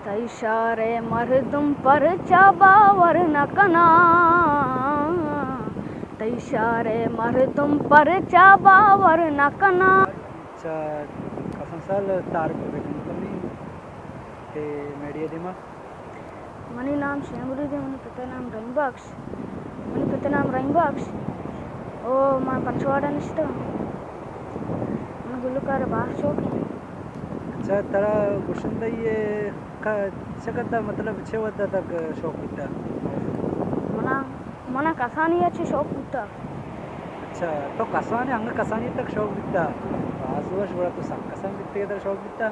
इशारे मर्दम पर चाबावर न कना इशारे मर्दम पर चाबावर न कना कसंसाल तारक बेगम कमी ते मेडिया दिमा मनी नाम शेमुरुदे मनी पिता नाम रहीम बख्श ओ मन पंचवाड़ा निष्ठा मन गुल्लकार बाहर चौकी अच्छा तरा गुशंदा ये का शकता मतलब 6 वद्दा तक शौक बिता मना कसानी अच्छे शौक होता। अच्छा तो कसाने हंग कसानी तक शौक बिता आज वर्ष बड़ा तो सब कसान बिते तर शौक बिता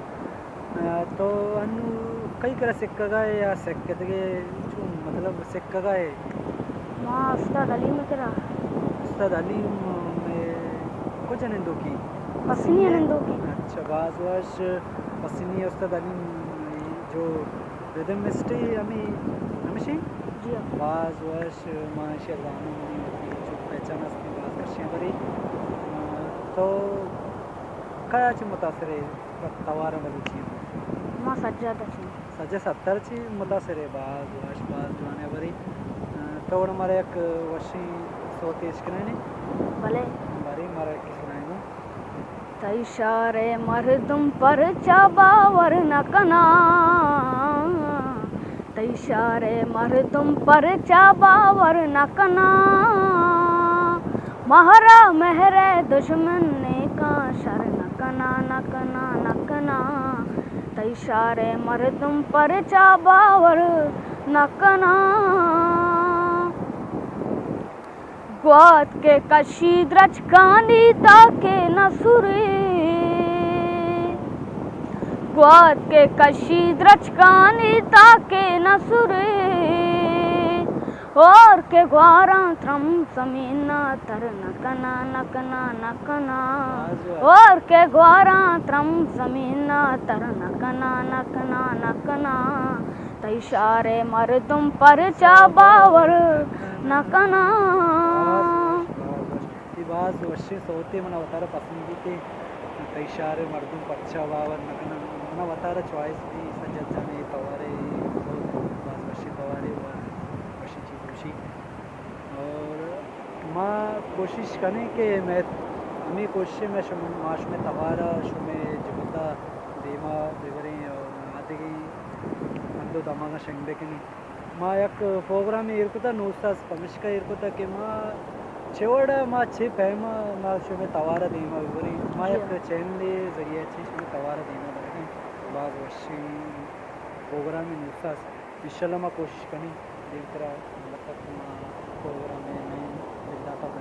तो अनु कई करा सिक्का गए या सिक्के के मतलब सिक्का गए माँ उस्ताद अली में करा उस्ताद अली में कुछ नंदो की पसनी नंदो की अच्छा बाज वर्ष पसनी उस्ताद अली जो रिदम मिस्टी हमेशा जी बाज वर्ष माशाल्लाह जो पहचान असली बात करशे बरी तो काय ची मुतासर है तवार बलूची माँ सज्जाद अच्छी सजे 70 ची मुतासर है बाज वर्ष बाज जाने बरी तो हमारे एक वर्षी सोते इसकने भले बरी मारे किसने इशारे मर्दम पर चाबावर न कना इशारे मर्दम पर चाबावर न कना महरा महरे दुश्मन ने का शर न कना न कना न कना इशारे मर्दम पर चाबावर न कना ग्वात के कशीद्रच कानी ताके नसुरे ग्वात के कशीद्रच कानी ताके नसुरे और के ग्वारा त्रम समीना तर नकना नकना नकना और के ग्वारा त्रम समीना तर नकना नकना नकना इशारे मर्दम पर चाबावर नकना बाज वर्षे सोते मना वतारा पसंदी ते इशारे मर्दम पर चाबावर नकना मना वतारा चॉइस भी सजद जाने तवारे बाज वर्षे तवारे वर्षी चीज खुशी और माँ कोशिश करें कि मैं हमें कोशिश में माश में तवारा शुमे जुबता देमा देवरें और आते गई अंदो दमागा शंगदे के नहीं माँ एक प्रोग्राम इरकुता नूसास पमिश्का इरकुता कि माँ शेवड़ा माँ छे पैमा माँ शुमे तवारा देमा विवरी माँ एक चैनल जरिए छे शुमे तवारा देमा बरके बाग वर्षी प्रोग्राम नूसास इंशाल्लाह माँ कोशिश करें देख रहा मतलब माँ